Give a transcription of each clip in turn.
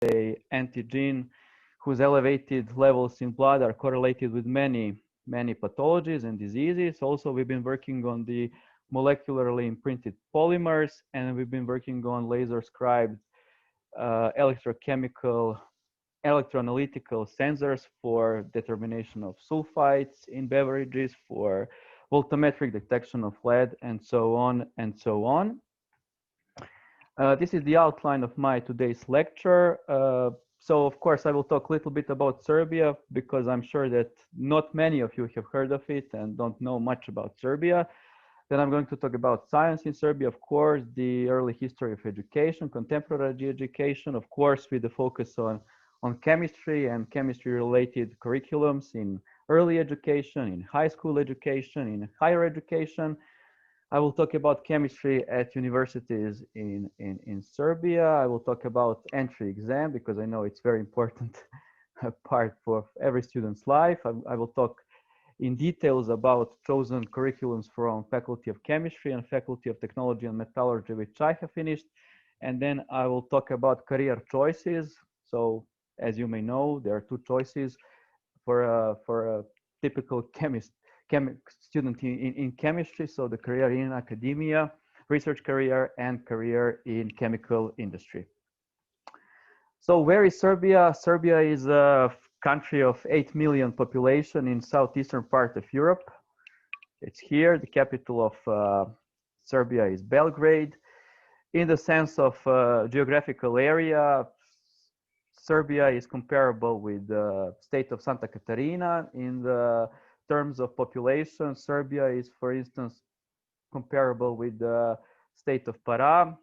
a antigen whose elevated levels in blood are correlated with many pathologies and diseases. Also, we've been working on the molecularly imprinted polymers, and we've been working on laser scribed electroanalytical sensors for determination of sulfites in beverages, for voltammetric detection of lead, and so on and so on. This is the outline of my today's lecture. So of course I will talk a little bit about Serbia, because I'm sure that not many of you have heard of it and don't know much about Serbia. Then I'm going to talk about science in Serbia, of course, the early history of education, contemporary education, of course, with the focus on chemistry and chemistry-related curriculums in early education, in high school education, in higher education. I will talk about chemistry at universities in Serbia. I will talk about entry exam, because I know it's very important part for every student's life. I will talk in details about chosen curriculums from Faculty of Chemistry and Faculty of Technology and Metallurgy, which I have finished. And then I will talk about career choices. So as you may know, there are two choices for a typical student in chemistry. So the career in academia, research career, and career in chemical industry. So where is Serbia? Serbia is a country of 8 million population in southeastern part of Europe. It's here. The capital of Serbia is Belgrade. In the sense of geographical area, Serbia is comparable with the state of Santa Catarina. In the terms of population, Serbia is, for instance, comparable with the state of Pará.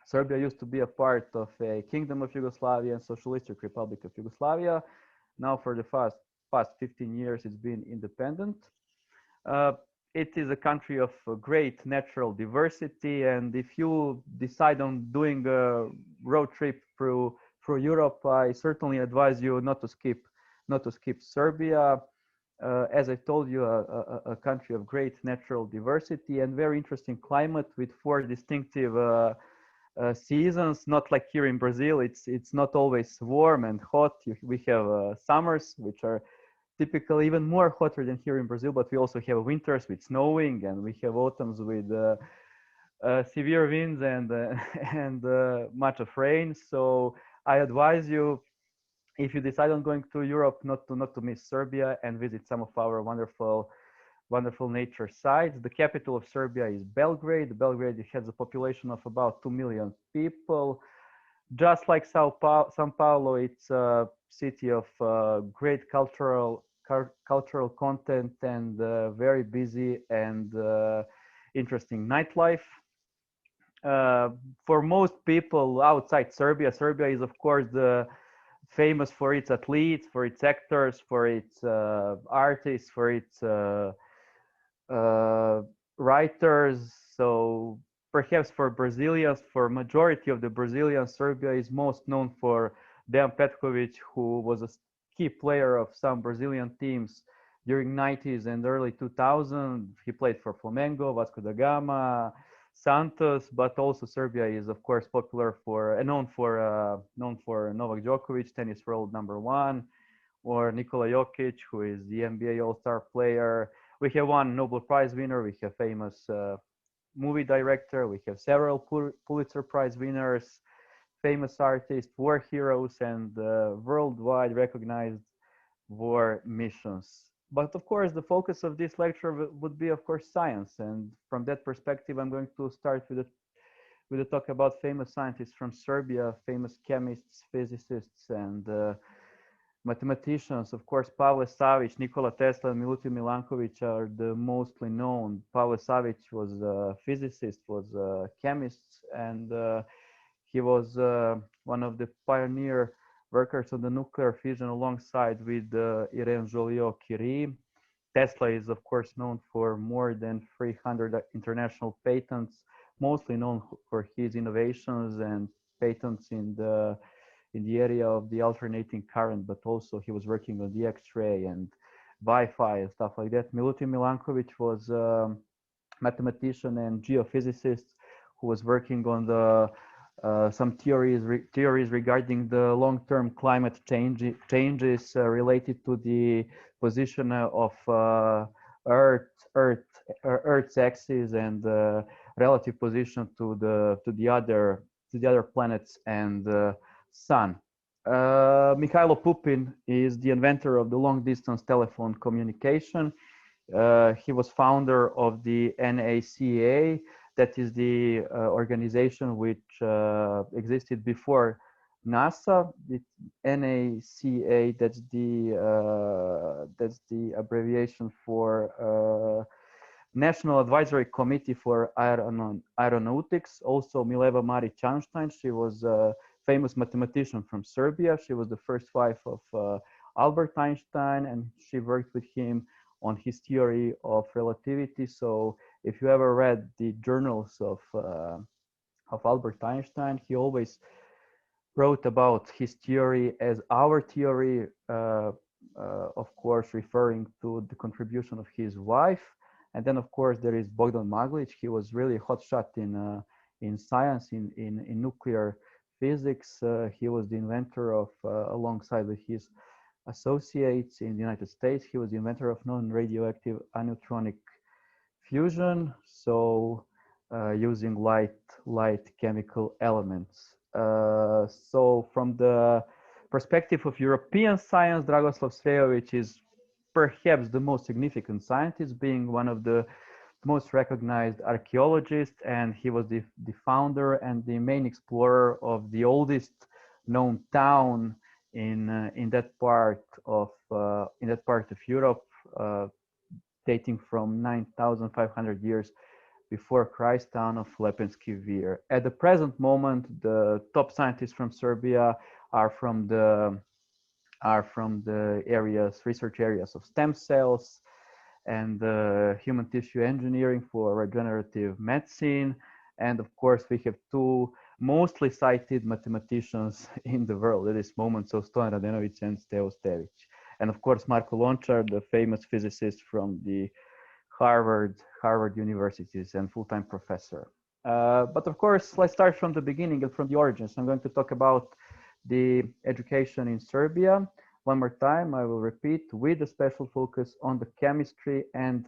Serbia used to be a part of a Kingdom of Yugoslavia and Socialistic Republic of Yugoslavia. Now for the past 15 years, it's been independent. It is a country of great natural diversity, and if you decide on doing a road trip through Europe, I certainly advise you not to skip Serbia. As I told you, a country of great natural diversity and very interesting climate with 4 distinctive seasons. Not like here in Brazil, it's not always warm and hot. We have summers, which are typically even more hotter than here in Brazil, but we also have winters with snowing, and we have autumns with severe winds and much of rain. So I advise you, if you decide on going to Europe, not to miss Serbia and visit some of our wonderful nature sites. The capital of Serbia is Belgrade. Belgrade has a population of about 2 million people. Just like Sao Paulo, it's a city of great cultural content and very busy and interesting nightlife. For most people outside Serbia, Serbia is of course famous for its athletes, for its actors, for its artists, for its writers. So perhaps for Brazilians, for majority of the Brazilians, Serbia is most known for Dejan Petkovic, who was a key player of some Brazilian teams during 90s and early 2000s. He played for Flamengo, Vasco da Gama, Santos, but also Serbia is of course popular for known for Novak Djokovic, tennis world #1, or Nikola Jokic, who is the NBA All-Star player. We have one Nobel Prize winner. We have famous movie director. We have several Pulitzer Prize winners, famous artists, war heroes, and worldwide recognized war missions. But of course, the focus of this lecture would be, of course, science. And from that perspective, I'm going to start with a talk about famous scientists from Serbia, famous chemists, physicists, and mathematicians. Of course, Pavle Savić, Nikola Tesla, and Milutin Milankovic are the mostly known. Pavle Savić was a physicist, was a chemist, and he was one of the pioneer workers on the nuclear fission alongside with Irene Joliot-Curie. Tesla is, of course, known for more than 300 international patents, mostly known for his innovations and patents in the area of the alternating current, but also he was working on the X-ray and Wi-Fi and stuff like that. Milutin Milankovic was a mathematician and geophysicist who was working on the some theories regarding the long-term climate changes related to the position of Earth, Earth's axis and relative position to the other planets and Sun. Mikhailo Pupin is the inventor of the long-distance telephone communication. He was founder of the NACA, that is the organization which existed before NASA. The NACA, that's the abbreviation for National Advisory Committee for Aeronautics. Also, Mileva Marić-Einstein, she was a famous mathematician from Serbia. She was the first wife of Albert Einstein, and she worked with him on his theory of relativity. So if you ever read the journals of Albert Einstein, he always wrote about his theory as our theory, of course, referring to the contribution of his wife. And then, of course, there is Bogdan Maglić. He was really a hotshot in science, in nuclear physics. He was the inventor of, alongside with his associates in the United States, he was the inventor of non-radioactive aneutronic fusion, so using light chemical elements. So from the perspective of European science, Dragoslav Srejović is perhaps the most significant scientist, being one of the most recognized archaeologists, and he was the founder and the main explorer of the oldest known town in that part of Europe, dating from 9,500 years before Christ, town of Lepenski Vir. At the present moment, the top scientists from Serbia are from the research areas of stem cells and human tissue engineering for regenerative medicine. And of course, we have two mostly cited mathematicians in the world at this moment, so Stojan Radenović and Stevo Stević. And of course, Marko Lončar, the famous physicist from the Harvard universities and full-time professor. But of course, let's start from the beginning and from the origins. I'm going to talk about the education in Serbia. One more time, I will repeat, with a special focus on the chemistry and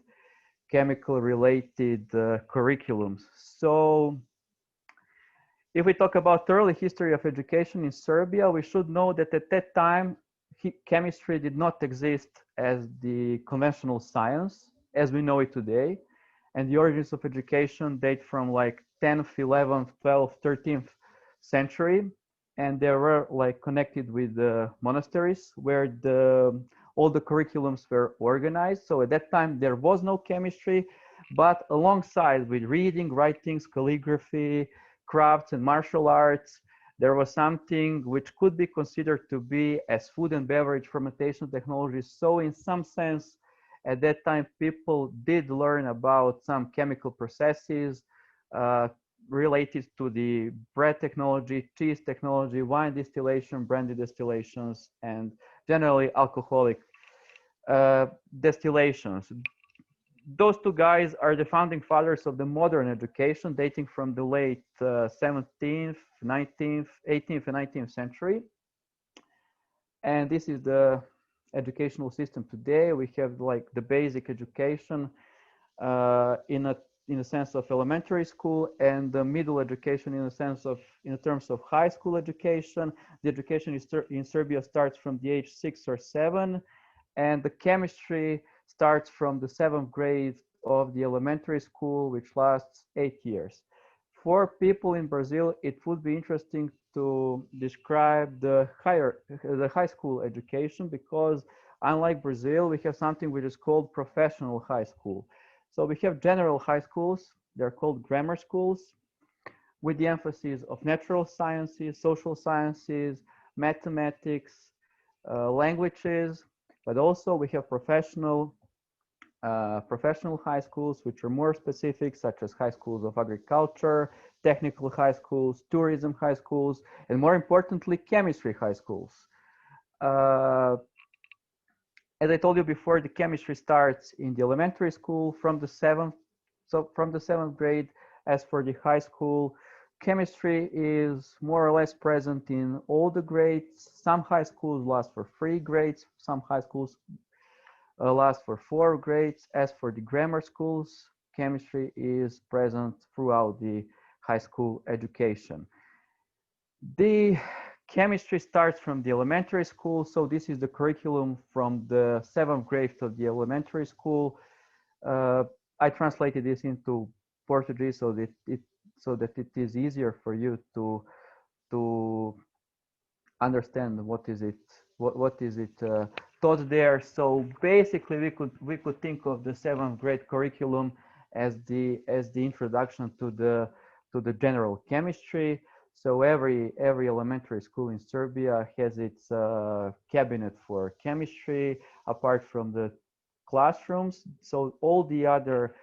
chemical related curriculums. So if we talk about the early history of education in Serbia, we should know that at that time, chemistry did not exist as the conventional science as we know it today. And the origins of education date from like 10th, 11th, 12th, 13th century. And they were like connected with the monasteries where all the curriculums were organized. So at that time, there was no chemistry, but alongside with reading, writings, calligraphy, crafts and martial arts, there was something which could be considered to be as food and beverage fermentation technologies. So in some sense, at that time, people did learn about some chemical processes related to the bread technology, cheese technology, wine distillation, brandy distillations, and generally alcoholic distillations. Those two guys are the founding fathers of the modern education, dating from the late 17th, 19th, 18th, and 19th century. And this is the educational system today. We have like the basic education in a sense of elementary school, and the middle education in terms of high school education. The education in Serbia starts from the age 6 or 7, and the chemistry starts from the 7th grade of the elementary school, which lasts 8 years. For people in Brazil, it would be interesting to describe the high school education, because unlike Brazil, we have something which is called professional high school. So we have general high schools, they're called grammar schools, with the emphasis of natural sciences, social sciences, mathematics, languages, but also we have professional high schools, which are more specific, such as high schools of agriculture, technical high schools, tourism high schools, and more importantly, chemistry high schools. As I told you before, the chemistry starts in the elementary school from the 7th grade. As for the high school, chemistry is more or less present in all the grades. Some high schools last for 3 grades, some high schools last for 4 grades. As for the grammar schools, chemistry is present throughout the high school education. The chemistry starts from the elementary school, so this is the curriculum from the 7th grade of the elementary school. I translated this into Portuguese so that it is easier for you to understand what is it taught there. So basically, we could think of the 7th grade curriculum as the introduction to the general chemistry. So every elementary school in Serbia has its cabinet for chemistry, apart from the classrooms. So all the other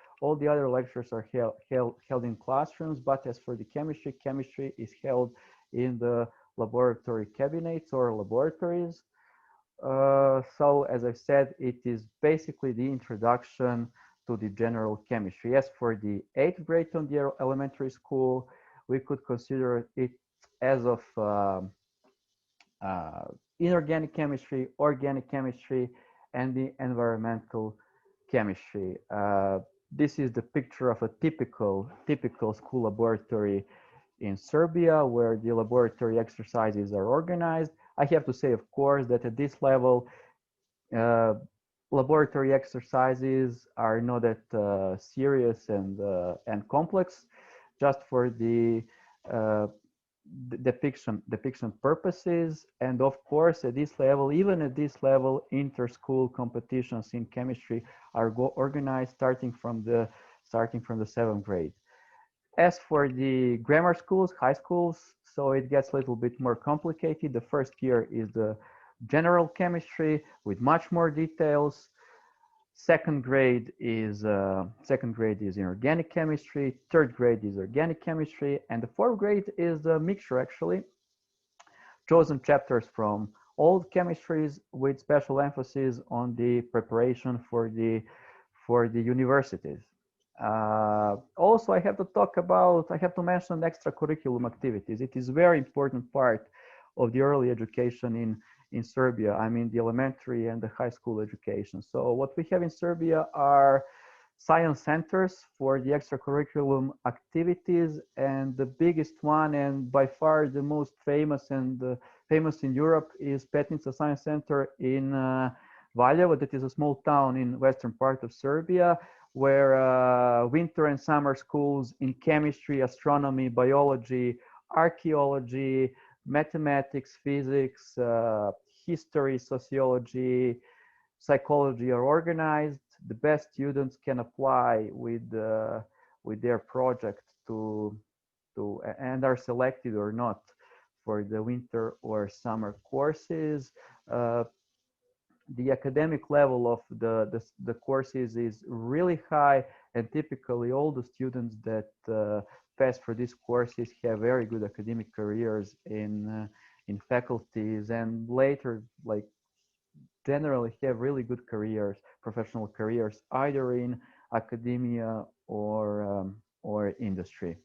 lectures are held in classrooms. But as for the chemistry is held in the laboratory cabinets or laboratories. So as I said, it is basically the introduction to the general chemistry. As for the 8th grade on the elementary school, we could consider it as of inorganic chemistry, organic chemistry, and the environmental chemistry. This is the picture of a typical school laboratory in Serbia, where the laboratory exercises are organized. I have to say, of course, that at this level, laboratory exercises are not that serious and complex, just for the depiction purposes. And of course, at this level, even at this level, inter-school competitions in chemistry are organized starting from the 7th grade. As for the grammar schools, high schools, so it gets a little bit more complicated. The first year is the general chemistry with much more details. Second grade is inorganic chemistry. Third grade is organic chemistry, and the 4th grade is a mixture, actually. Chosen chapters from all chemistries with special emphasis on the preparation for the universities. Also, I have to mention extracurriculum activities. It is a very important part of the early education in Serbia. I mean, the elementary and the high school education. So what we have in Serbia are science centers for the extracurriculum activities, and the biggest one, and by far the most famous famous in Europe, is Petnica Science Center in Valjevo. That is a small town in western part of Serbia, where winter and summer schools in chemistry, astronomy, biology, archaeology, mathematics, physics, history, sociology, psychology are organized. The best students can apply with their project and are selected or not for the winter or summer courses. The academic level of the courses is really high, and typically all the students that pass for these courses have very good academic careers in faculties, and later, like, generally have really good careers, professional careers, either in academia or industry.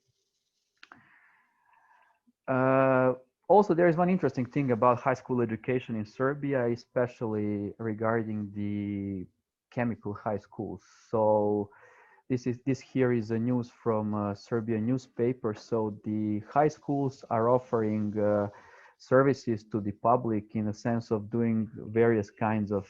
Also, there is one interesting thing about high school education in Serbia, especially regarding the chemical high schools. So this here is a news from Serbian newspaper. So the high schools are offering services to the public in a sense of doing various kinds of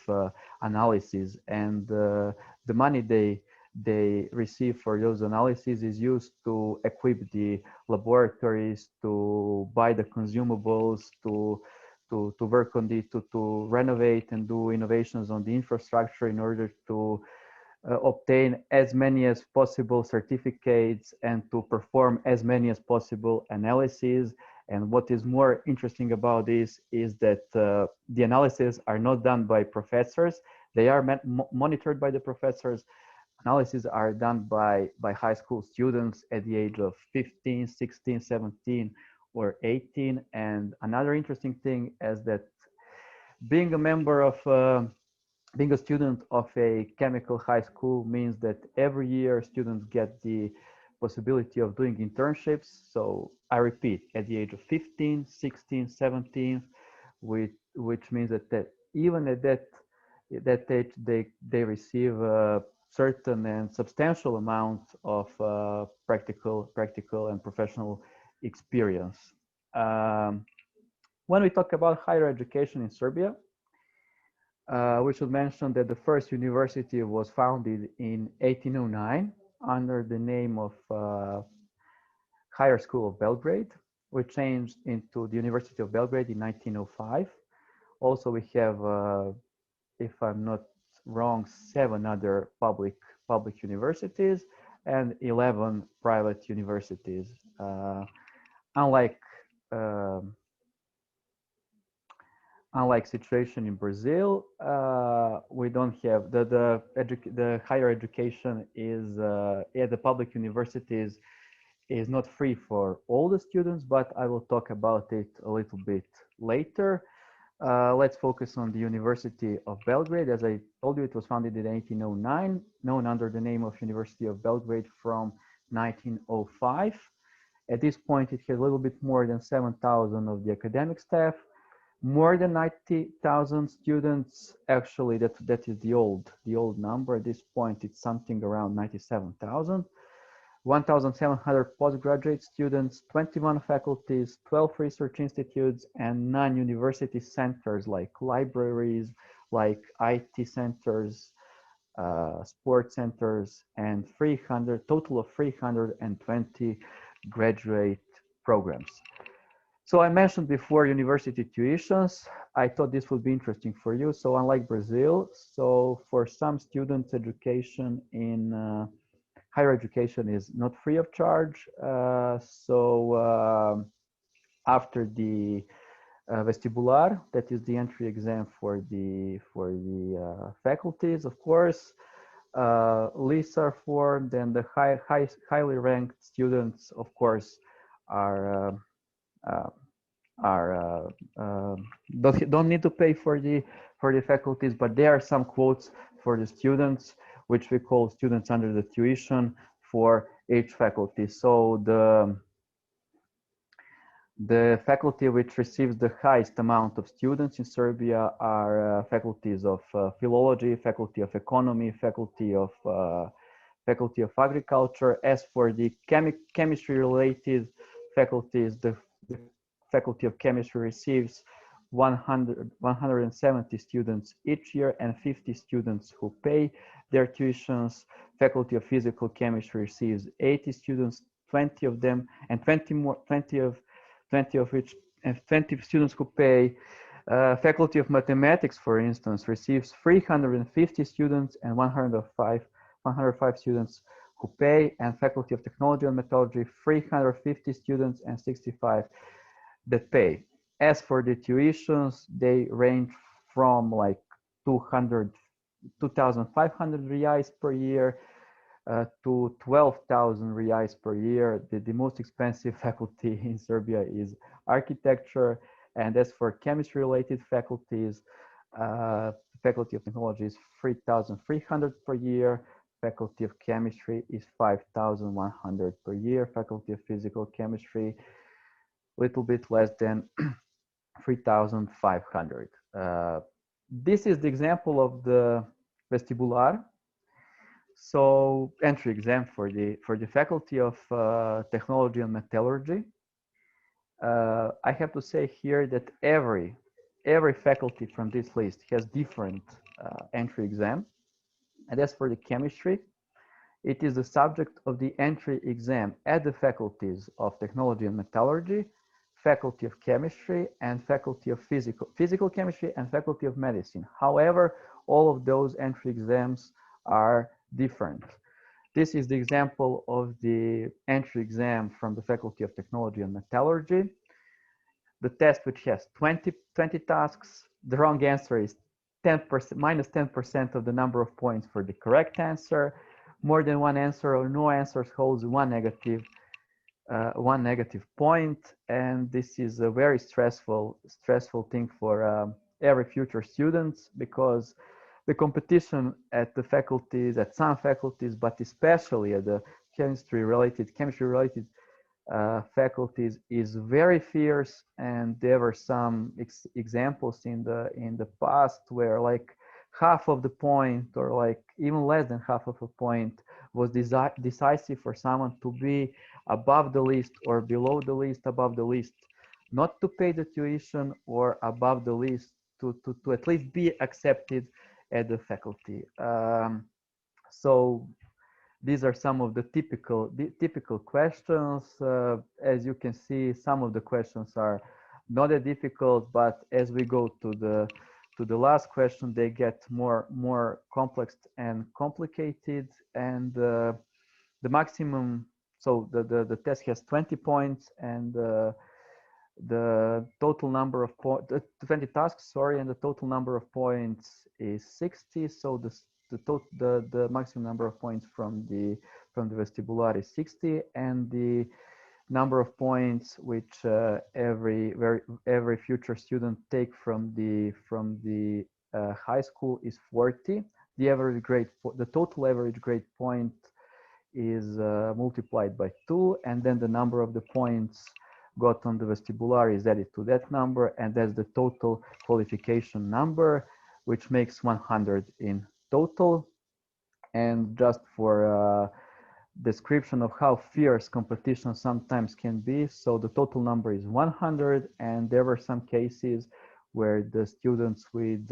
analysis, and the money they receive for those analyses is used to equip the laboratories, to buy the consumables, to work on to renovate and do innovations on the infrastructure in order to obtain as many as possible certificates and to perform as many as possible analyses. And what is more interesting about this is that the analyses are not done by professors. They are monitored by the professors. Analyses are done by high school students at the age of 15, 16, 17, or 18. And another interesting thing is that being a student of a chemical high school means that every year students get the possibility of doing internships. So I repeat, at the age of 15, 16, 17, which means that even at that age, they receive a certain and substantial amount of practical and professional experience. When we talk about higher education in Serbia, we should mention that the first university was founded in 1809 under the name of Higher School of Belgrade, which changed into the University of Belgrade in 1905. Also, we have, if I'm not wrong, 7 other public universities and 11 private universities. Unlike situation in Brazil, we don't have the higher education is at the public universities is not free for all the students, but I will talk about it a little bit later. Let's focus on the University of Belgrade. As I told you, it was founded in 1809, known under the name of University of Belgrade from 1905. At this point, it had a little bit more than 7,000 of the academic staff, more than 90,000 students. Actually, that is the old number. At this point, it's something around 97,000. 1,700 postgraduate students, 21 faculties, 12 research institutes, and 9 university centers like libraries, like IT centers, sports centers, and total of 320 graduate programs. So I mentioned before university tuitions. I thought this would be interesting for you. So unlike Brazil, so for some students, education in higher education is not free of charge. After the vestibular, that is the entry exam for the faculties, of course, lists are formed, and the highly ranked students, of course, are don't need to pay for the faculties, but there are some quotes for the students, which we call students under the tuition for each faculty. So the faculty which receives the highest amount of students in Serbia are faculties of philology, faculty of economy, faculty of agriculture. As for the chemistry related faculties, the faculty of chemistry receives 170 students each year and 50 students who pay their tuitions. Faculty of physical chemistry receives 80 students, 20 of them, and 20 of which, and 20 students who pay. Faculty of mathematics, for instance, receives 350 students and 105 students who pay, and faculty of technology and metallurgy, 350 students and 65 that pay. As for the tuitions, they range from like 2,500 reais per year to 12,000 reais per year. The most expensive faculty in Serbia is architecture. And as for chemistry related faculties, faculty of technology is 3,300 per year. Faculty of chemistry is 5,100 per year. Faculty of physical chemistry, little bit less than 3,500. This is the example of the vestibular. So entry exam for the faculty of technology and metallurgy. I have to say here that every faculty from this list has different entry exam. And as for the chemistry, it is the subject of the entry exam at the faculties of technology and metallurgy, faculty of chemistry, and faculty of physical chemistry, and faculty of medicine. However, all of those entry exams are different. This is the example of the entry exam from the faculty of technology and metallurgy. The test, which has 20 tasks, the wrong answer is 10%, minus 10% of the number of points for the correct answer. More than one answer or no answers holds one negative point, and this is a very stressful thing for every future students, because the competition at the faculties, at some faculties, but especially at the chemistry related faculties is very fierce, and there were some examples in the past where like half of the point, or like even less than half of a point, was decisive for someone to be above the list or below the list, above the list not to pay the tuition, or above the list to at least be accepted at the faculty. So these are some of the typical questions. As you can see, some of the questions are not that difficult, but as we go to the last question, they get more complex and complicated. And the maximum, so the test has 20 points, and the total number of 20 tasks, sorry, and the total number of points is 60. So the maximum number of points from the vestibular is 60, and the number of points which every future student take from the high school is 40. The average grade, the total average grade point is multiplied by 2, and then the number of the points got on the vestibular is added to that number, and that's the total qualification number, which makes 100 in total. And just for description of how fierce competition sometimes can be, so the total number is 100, and there were some cases where the students with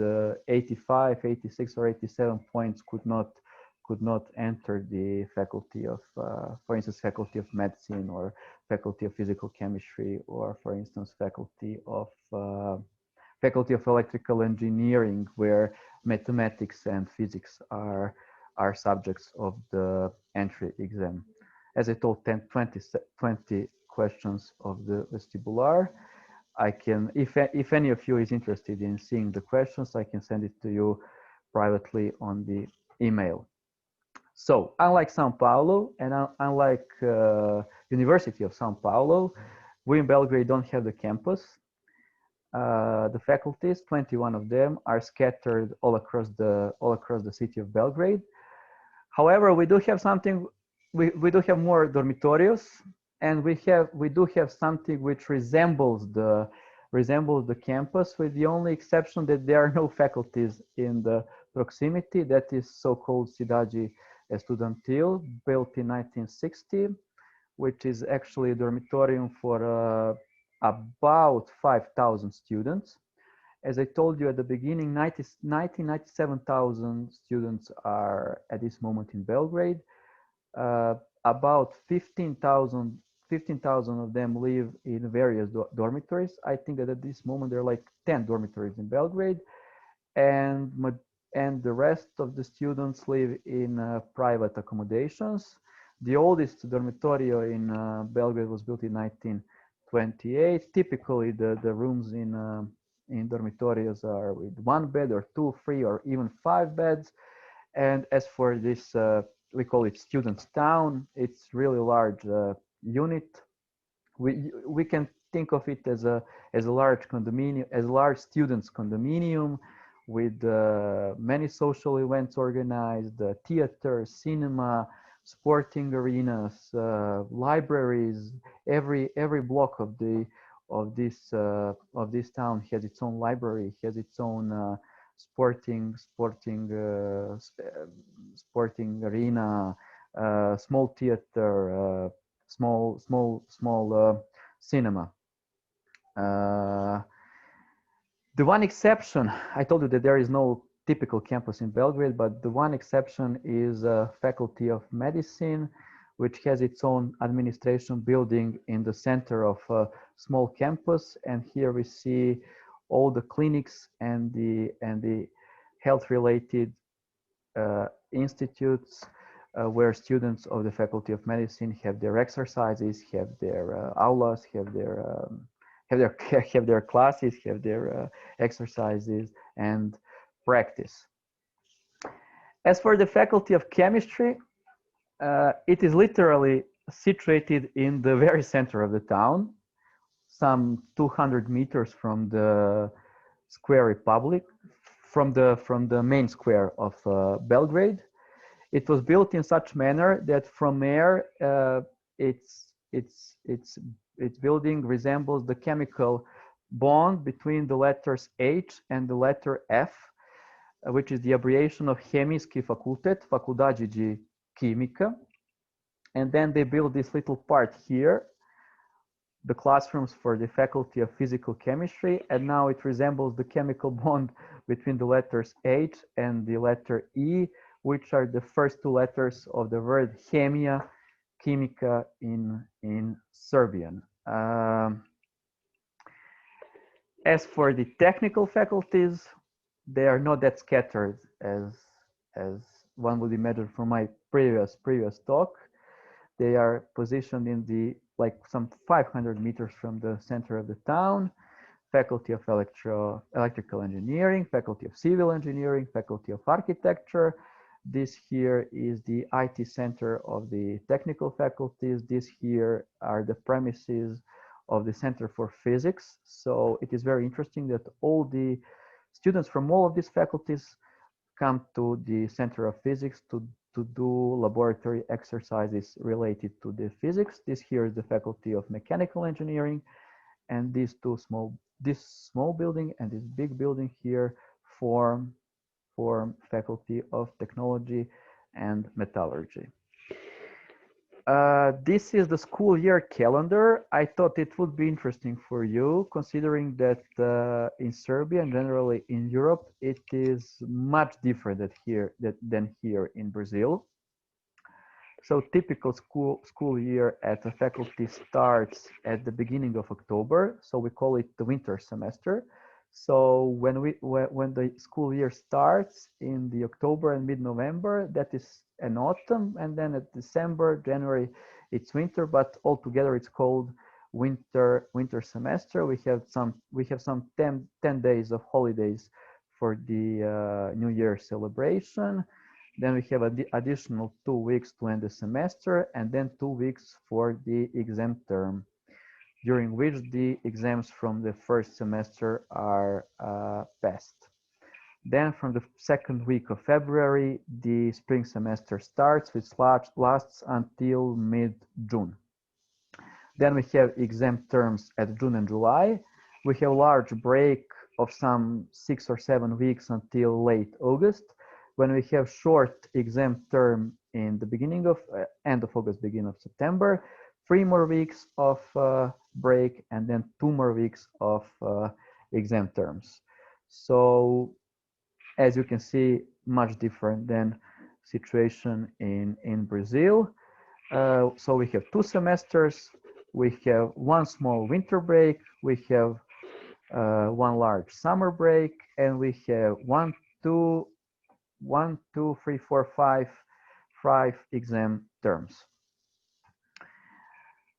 85, 86, or 87 points could not enter the faculty of, for instance, faculty of medicine, or faculty of physical chemistry, or for instance, faculty of electrical engineering, where mathematics and physics are subjects of the entry exam. As I told, 20 questions of the vestibular. I can, if any of you is interested in seeing the questions, I can send it to you privately on the email. So unlike Sao Paulo, and unlike University of Sao Paulo, we in Belgrade don't have the campus. The faculties, 21 of them, are scattered all across the city of Belgrade. However, we do have something. We do have more dormitorios, and we do have something which resembles the campus, with the only exception that there are no faculties in the proximity. That is so-called atividade estudantil, built in 1960, which is actually a dormitorium for about 5,000 students. As I told you at the beginning, 97,000 students are at this moment in Belgrade. About 15,000 of them live in various dormitories. I think that at this moment there are like 10 dormitories in Belgrade, and the rest of the students live in private accommodations. The oldest dormitorio in Belgrade was built in 1928. Typically, the rooms in dormitorios are with 1 bed, or 2, 3, or even 5 beds. And as for this, we call it students' town. It's really large unit. We can think of it as a large condominium, as a large students' condominium, with many social events organized, theater, cinema, sporting arenas, libraries. Every block of this town has its own library, has its own sporting arena, small theater, small cinema. The one exception, I told you that there is no typical campus in Belgrade, but the one exception is Faculty of Medicine, which has its own administration building in the center of a small campus. And here we see all the clinics and the health-related institutes where students of the Faculty of Medicine have their exercises, have their aulas, have their classes, have their exercises and practice. As for the Faculty of Chemistry, it is literally situated in the very center of the town, some 200 meters from the Square Republic, from the main square of Belgrade. It was built in such manner that from air, its building resembles the chemical bond between the letters H and the letter F, which is the abbreviation of Chemijski fakultet, Faculdade de Química. And then they built this little part here, the classrooms for the Faculty of Physical Chemistry, and now it resembles the chemical bond between the letters H and the letter E, which are the first two letters of the word chemia, química in Serbian. As for the technical faculties, they are not that scattered as one would imagine from my previous talk. They are positioned in the like some 500 meters from the center of the town. Faculty of Electrical Engineering, Faculty of Civil Engineering, Faculty of Architecture. This here is the IT center of the technical faculties. This here are the premises of the Center for Physics. So it is very interesting that all the students from all of these faculties come to the Center of Physics to do laboratory exercises related to the physics. This here is the Faculty of Mechanical Engineering, and this small building and this big building here form Faculty of Technology and Metallurgy. This is the school year calendar. I thought it would be interesting for you, considering that in Serbia and generally in Europe, it is much different than here in Brazil. So typical school year at the faculty starts at the beginning of October. So we call it the winter semester. So when the school year starts in the October and mid-November, that is an autumn, and then at December, January, it's winter. But altogether, it's called winter semester. We have some 10 days of holidays for the New Year celebration. Then we have additional 2 weeks to end the semester, and then 2 weeks for the exam term, during which the exams from the first semester are passed. Then from the second week of February, the spring semester starts, which lasts until mid-June. Then we have exam terms at June and July. We have a large break of some 6 or 7 weeks until late August, when we have short exam term in the beginning of end of August, beginning of September, 3 more weeks of break, and then 2 more weeks of exam terms. So as you can see, much different than situation in Brazil. So we have 2 semesters, we have 1 small winter break, we have 1 large summer break, and we have 1, 2, 3, 4, 5 exam terms.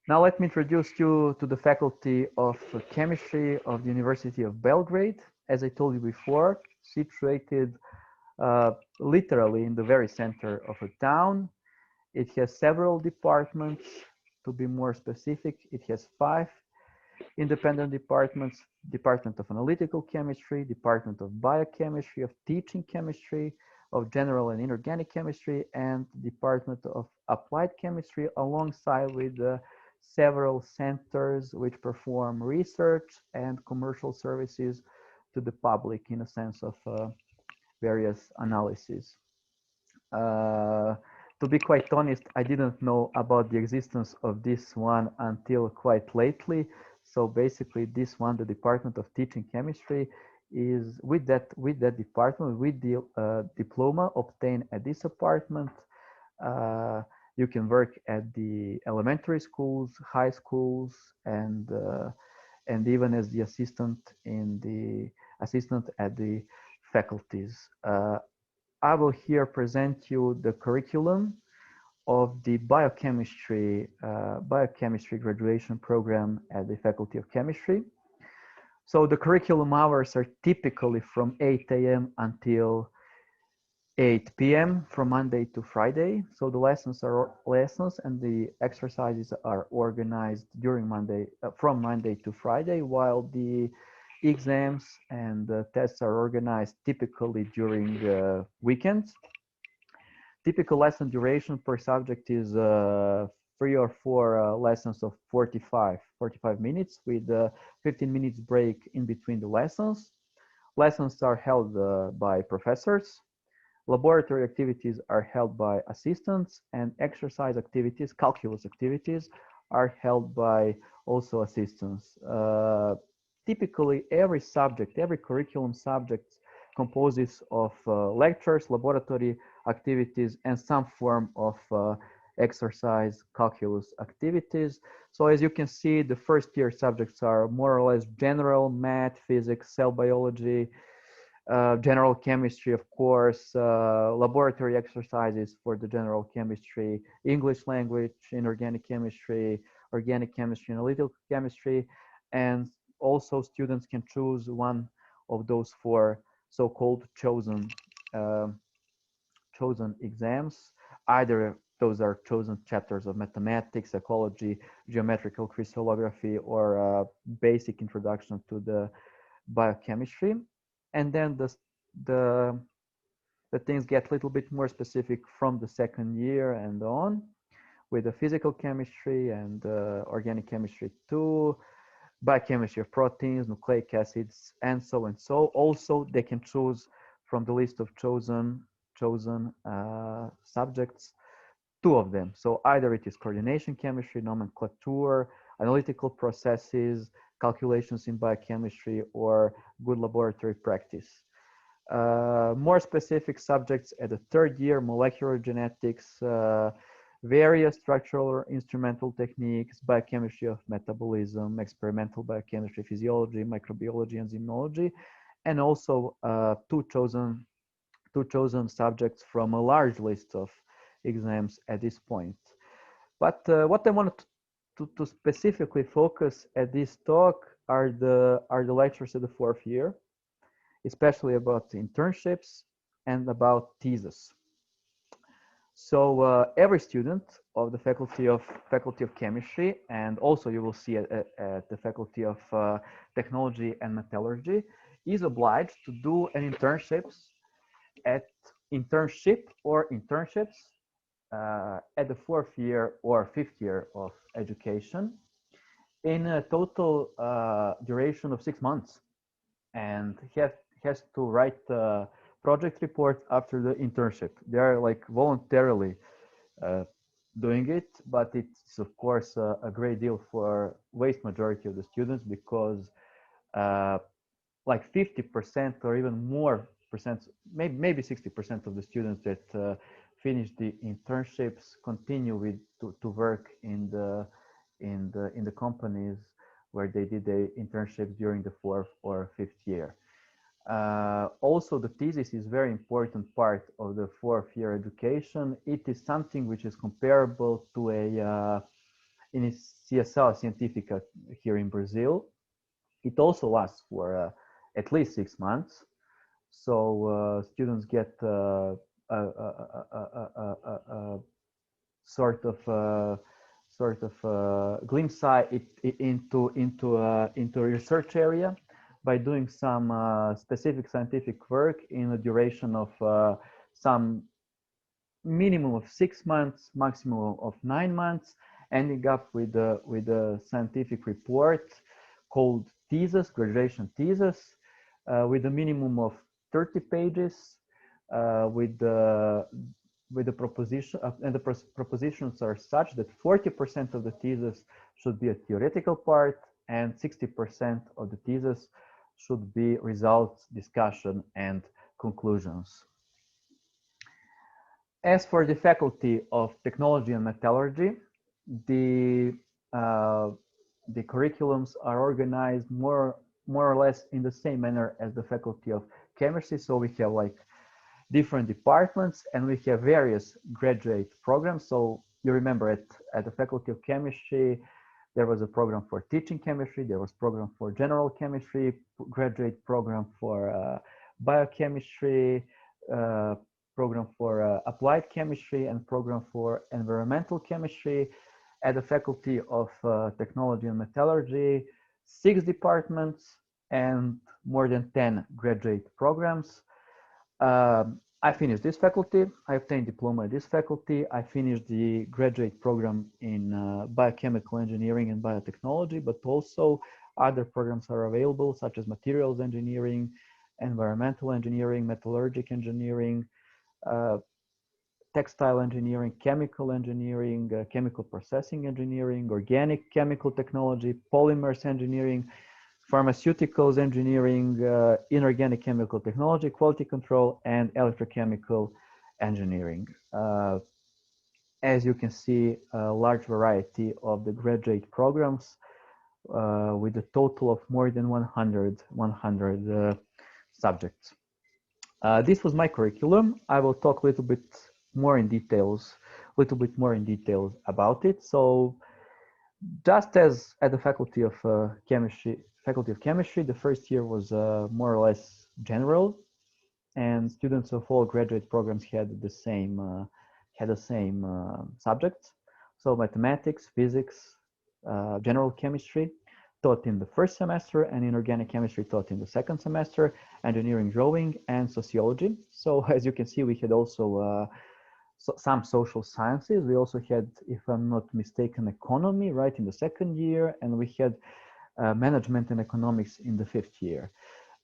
Now let me introduce you to the Faculty of Chemistry of the University of Belgrade. As I told you before, situated literally in the very center of a town. It has several departments. To be more specific, it has 5 independent departments: Department of Analytical Chemistry, Department of Biochemistry, of Teaching Chemistry, of General and Inorganic Chemistry, and Department of Applied Chemistry, alongside with several centers which perform research and commercial services to the public in a sense of various analyses. To be quite honest, I didn't know about the existence of this one until quite lately. So basically this one, the Department of Teaching Chemistry, is with that department, with the diploma obtained at this department, you can work at the elementary schools, high schools, and even as the assistant at the faculties. I will here present you the curriculum of the biochemistry graduation program at the Faculty of Chemistry. So the curriculum hours are typically from 8 a.m. until 8 p.m. from Monday to Friday. So the lessons and the exercises are organized from Monday to Friday, while the exams and the tests are organized typically during the weekends. Typical lesson duration per subject is 3 or 4 lessons of 45 minutes with 15 minutes break in between the lessons. Lessons are held by professors. Laboratory activities are held by assistants, and exercise activities, calculus activities, are held by also assistants. Typically, every subject, every curriculum subject composes of lectures, laboratory activities, and some form of exercise calculus activities. So as you can see, the first year subjects are more or less general math, physics, cell biology, general chemistry, of course, laboratory exercises for the general chemistry, English language, inorganic chemistry, organic chemistry, analytical chemistry, and also students can choose one of those 4 so-called chosen exams. Either those are chosen chapters of mathematics, ecology, geometrical crystallography, or basic introduction to the biochemistry. And then the things get a little bit more specific from the second year and on, with the physical chemistry and organic chemistry too, biochemistry of proteins, nucleic acids, and so and so. Also, they can choose from the list of chosen subjects 2 of them. So either it is coordination chemistry, nomenclature, analytical processes, calculations in biochemistry, or good laboratory practice. More specific subjects at the 3rd year, molecular genetics, various structural or instrumental techniques, biochemistry of metabolism, experimental biochemistry, physiology, microbiology, and enzymology, and also 2 chosen subjects from a large list of exams at this point. But what I wanted to specifically focus at this talk are the lectures of the 4th year, especially about internships and about thesis. So every student of the faculty of chemistry, and also you will see at the faculty of technology and metallurgy, is obliged to do an internships at internships at the 4th year or 5th year of education in a total duration of 6 months, and has to write a project report after the internship. They are like voluntarily doing it, but it's of course a great deal for vast majority of the students, because like 50% or even more percent, maybe 60% of the students that finish the internships continue with to work in the companies where they did the internships during the 4th or 5th year. Also, the thesis is very important part of the 4th year education. It is something which is comparable to a iniciação científica here in Brazil. It also lasts for at least 6 months. So students get a sort of glimpse into a research area by doing some specific scientific work in a duration of some minimum of 6 months, maximum of 9 months, ending up with a scientific report called thesis, graduation thesis, with a minimum of 30 pages, with the proposition, and the propositions are such that 40% of the thesis should be a theoretical part, and 60% of the thesis should be results, discussion, and conclusions. As for the faculty of technology and metallurgy, the curriculums are organized more or less in the same manner as the faculty of chemistry. So we have like different departments, and we have various graduate programs. So you remember at the faculty of chemistry, there was a program for teaching chemistry, there was program for general chemistry, graduate program for biochemistry, program for applied chemistry, and program for environmental chemistry. At the faculty of technology and metallurgy, 6 departments and more than 10 graduate programs. I finished this faculty. I obtained diploma in this faculty. I finished the graduate program in biochemical engineering and biotechnology, but also other programs are available, such as materials engineering, environmental engineering, metallurgic engineering, uh, textile engineering, chemical engineering, chemical processing engineering, organic chemical technology, polymers engineering, pharmaceuticals engineering, inorganic chemical technology, quality control, and electrochemical engineering. As you can see, a large variety of the graduate programs with a total of more than 100 subjects. This was my curriculum. I will talk a little bit more in details about it. So just as at the Faculty of Chemistry, the first year was more or less general, and students of all graduate programs had the same subjects. So mathematics, physics, general chemistry taught in the first semester, and inorganic chemistry taught in the second semester, engineering drawing, and sociology. So as you can see, we had also some social sciences. We also had, if I'm not mistaken, economy right in the second year, and we had management and economics in the fifth year.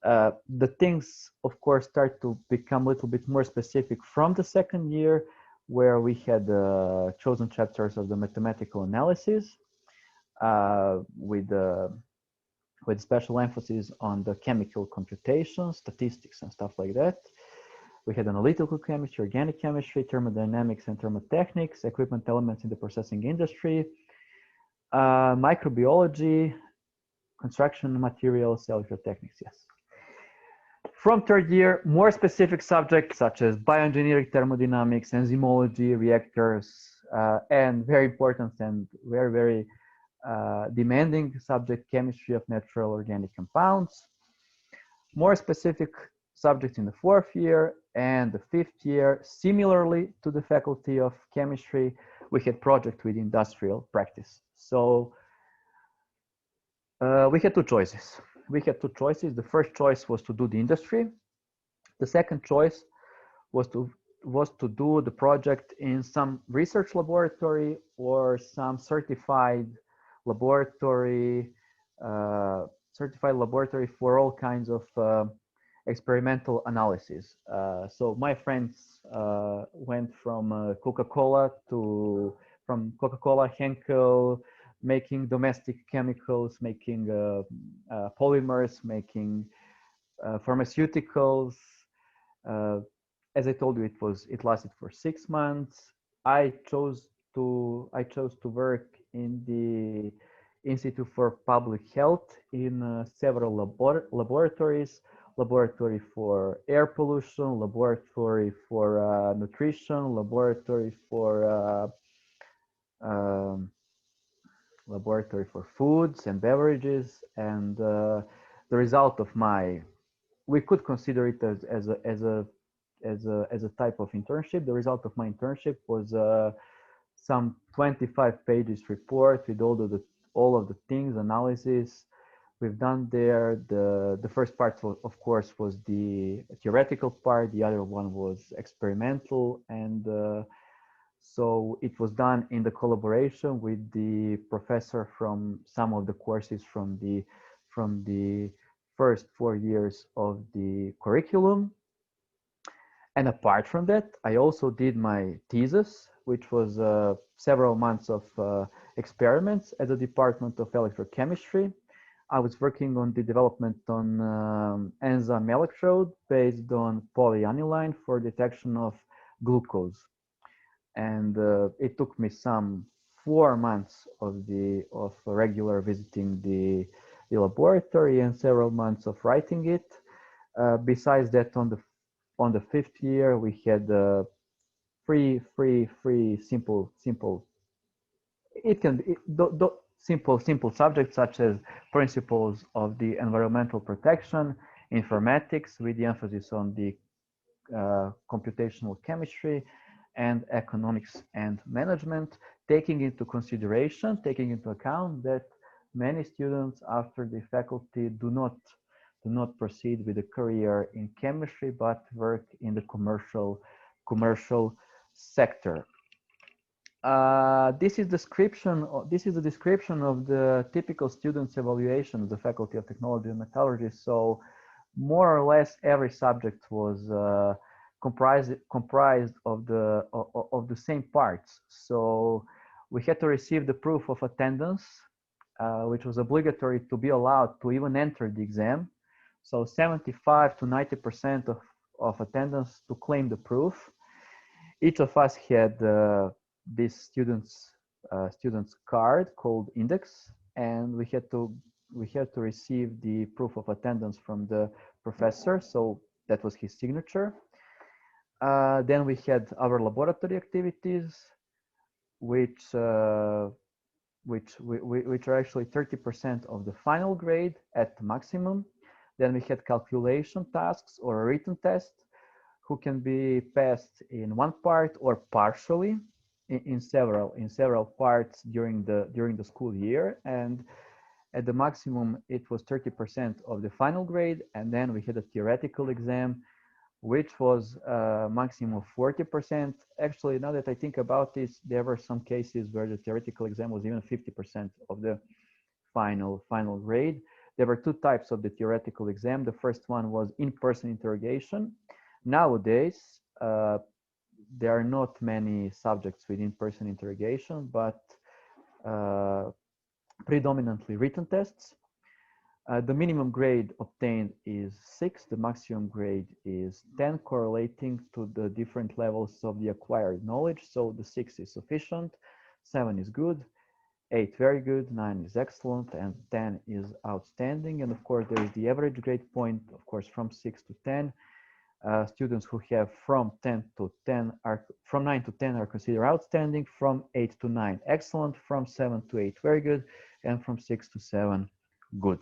The things, of course, start to become a little bit more specific from the second year, where we had chosen chapters of the mathematical analysis with special emphasis on the chemical computation, statistics, and stuff like that. We had analytical chemistry, organic chemistry, thermodynamics and thermotechnics, equipment elements in the processing industry, microbiology, construction materials, electrotechnics, yes. From third year, more specific subjects such as bioengineering, thermodynamics, enzymology, reactors, and very important and very demanding subject, chemistry of natural organic compounds. More specific subjects in the fourth year and the fifth year. Similarly to the Faculty of Chemistry, we had project with industrial practice. So we had two choices. The first choice was to do the industry. The second choice was to do the project in some research laboratory or some certified laboratory for all kinds of experimental analysis. So my friends went from Coca-Cola, Henkel, making domestic chemicals, making polymers, making pharmaceuticals. As I told you, it lasted for 6 months. I chose to work in the Institute for Public Health in several laboratories. Laboratory for air pollution, laboratory for nutrition, laboratory for foods and beverages, and the result of we could consider it as a type of internship. The result of my internship was some 25 pages report with all of the things, analysis we've done there. The first part, of course, was the theoretical part. The other one was experimental, and so it was done in the collaboration with the professor from some of the courses from the first 4 years of the curriculum. And apart from that, I also did my thesis, which was several months of experiments at the Department of Electrochemistry. I was working on the development on enzyme electrode based on polyaniline for detection of glucose. And it took me some 4 months of regular visiting the laboratory and several months of writing it. Besides that, on the fifth year, we had free simple. It can be simple subjects such as principles of the environmental protection, informatics with the emphasis on the computational chemistry, and economics and management, taking into account that many students after the faculty do not to not proceed with a career in chemistry, but work in the commercial sector. This is a description of the typical students' evaluation of the Faculty of Technology and Metallurgy. So more or less every subject was comprised of the same parts. So we had to receive the proof of attendance, which was obligatory to be allowed to even enter the exam. So 75 to 90% of attendance to claim the proof. Each of us had this student's card called index, and we had to receive the proof of attendance from the professor. So that was his signature. Then we had our laboratory activities, which are actually 30% of the final grade at maximum. Then we had calculation tasks or a written test, who can be passed in one part or partially in several parts during the school year. And at the maximum, it was 30% of the final grade. And then we had a theoretical exam, which was a maximum of 40%. Actually, now that I think about this, there were some cases where the theoretical exam was even 50% of the final grade. There were two types of the theoretical exam. The first one was in-person interrogation. Nowadays, there are not many subjects with in-person interrogation, but predominantly written tests. The minimum grade obtained is 6, the maximum grade is 10, correlating to the different levels of the acquired knowledge. So the 6 is sufficient, 7 is good, 8 very good, 9 is excellent, and 10 is outstanding. And of course, there is the average grade point, of course, from 6 to 10. Students who have from 9 to 10 are considered outstanding, from 8 to 9 excellent, from 7 to 8 very good, and from 6 to 7 good.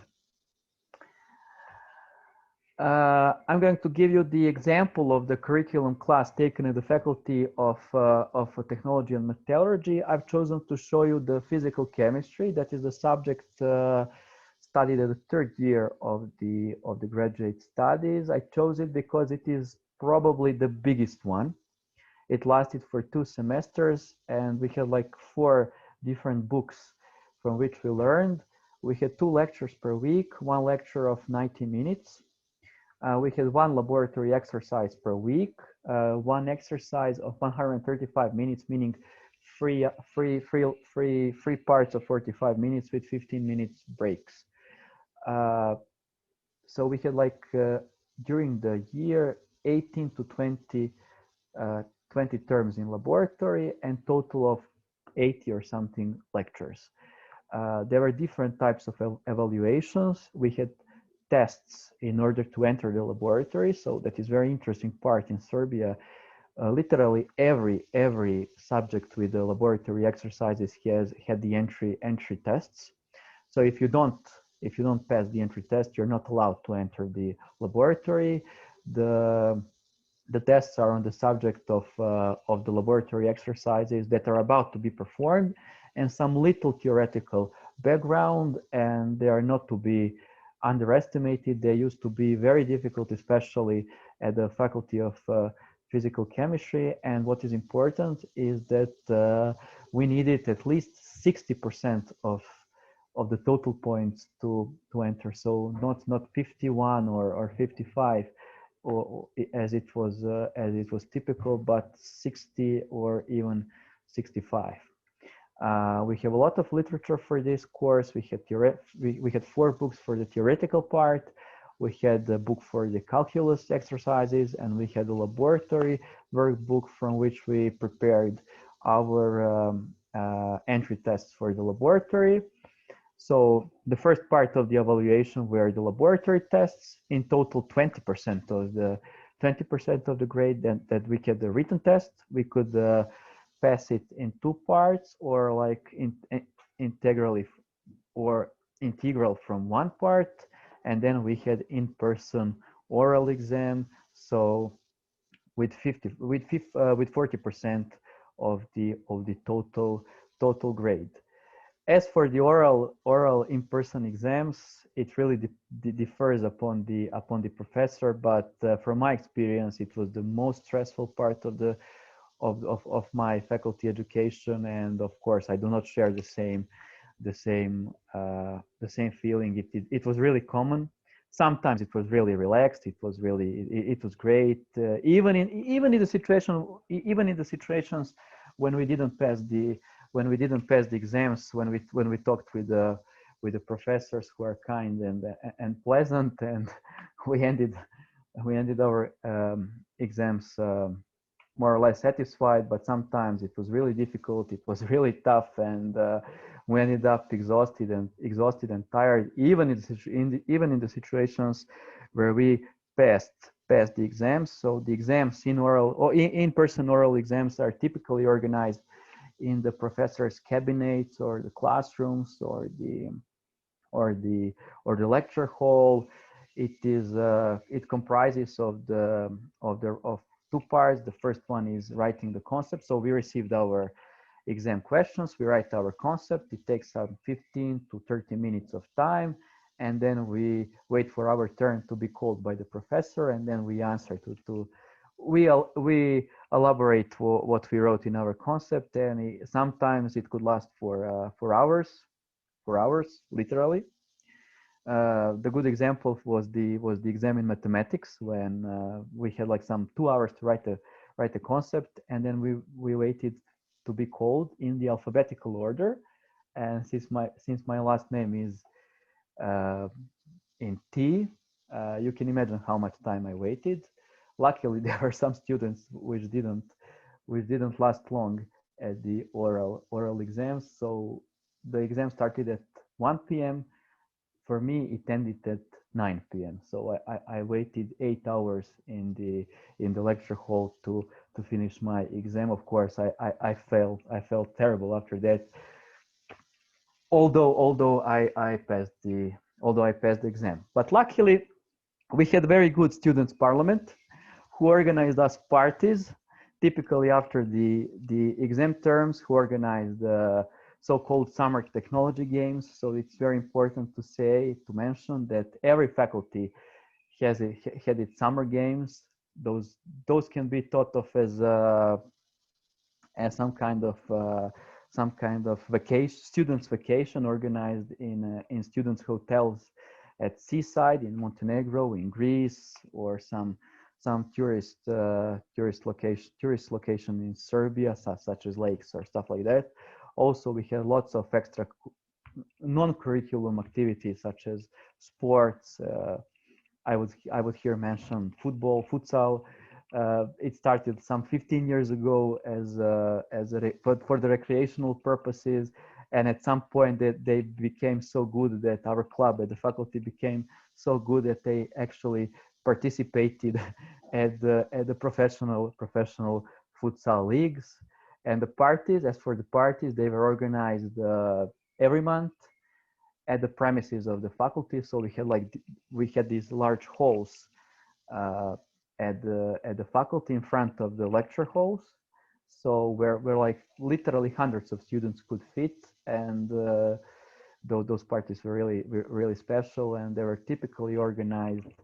I'm going to give you the example of the curriculum class taken in the Faculty of Technology and Metallurgy. I've chosen to show you the physical chemistry. That is the subject studied at the third year of the graduate studies. I chose it because it is probably the biggest one. It lasted for 2 semesters, and we had like 4 different books from which we learned. We had 2 lectures per week, 1 lecture of 90 minutes. We had 1 laboratory exercise per week, 1 exercise of 135 minutes, meaning three parts of 45 minutes with 15 minutes breaks. So we had like during the year 18 to 20 terms in laboratory, and total of 80 or something lectures. There were different types of evaluations. We had tests in order to enter the laboratory. So that is very interesting part in Serbia. Literally every subject with the laboratory exercises had the entry tests. So if you don't pass the entry test, you're not allowed to enter the laboratory. The tests are on the subject of the laboratory exercises that are about to be performed, and some little theoretical background, and they are not to be underestimated. They used to be very difficult, especially at the Faculty of Physical Chemistry. And what is important is that we needed at least 60% of the total points to enter. So not 51 or 55, or as it was typical, but 60 or even 65. We have a lot of literature for this course. We had 4 books for the theoretical part. We had a book for the calculus exercises, and we had a laboratory workbook from which we prepared our entry tests for the laboratory. So the first part of the evaluation were the laboratory tests. In total, 20% of the grade. That we had the written test. We could pass it in 2 parts, or like integral from 1 part, and then we had in-person oral exam. So with 40% of the total grade. as for the oral in-person exams, it really differs upon the professor. But from my experience, it was the most stressful part of the of my faculty education. And of course, I do not share the same feeling. It was really common. Sometimes it was really relaxed. It was great. Even in the situations when we didn't pass the exams, when we talked with the professors who are kind and pleasant, and we ended our exams more or less satisfied. But sometimes it was really difficult. It was really tough, and we ended up exhausted and tired, even in the situations where we passed the exams. So the exams in-person oral exams are typically organized in the professor's cabinets or the classrooms or the lecture hall. It comprises of two parts. The first one is writing the concept. So we received our exam questions, we write our concept. It takes 15 to 30 minutes of time, and then we wait for our turn to be called by the professor, and then we answer we elaborate what we wrote in our concept. And sometimes it could last for hours, literally. The good example was the exam in mathematics, when we had like some 2 hours to write a concept, and then we waited to be called in the alphabetical order. And since my last name is in T, you can imagine how much time I waited. Luckily, there were some students which didn't last long at the oral exams. So the exam started at 1 p.m. For me, it ended at 9 p.m. So I waited 8 hours in the lecture hall to finish my exam. Of course, I felt terrible after that. Although I passed the exam. But luckily, we had very good students' parliament who organized us parties, typically after the exam terms, who organized so-called summer technology games. So it's very important to mention that every faculty had its summer games. Those can be thought of as some kind of vacation, students' vacation organized in students' hotels at seaside in Montenegro, in Greece, or some tourist location in Serbia, such as lakes or stuff like that. Also, we had lots of extra non-curriculum activities such as sports. I would here mention football, futsal. It started some 15 years ago for the recreational purposes, and at some point they became so good that our club at the faculty became so good that they actually participated at the professional futsal leagues. And the parties, as for the parties, they were organized every month at the premises of the faculty. So we had these large halls at the faculty in front of the lecture halls. So where like literally hundreds of students could fit, and those parties were really special, and they were typically organized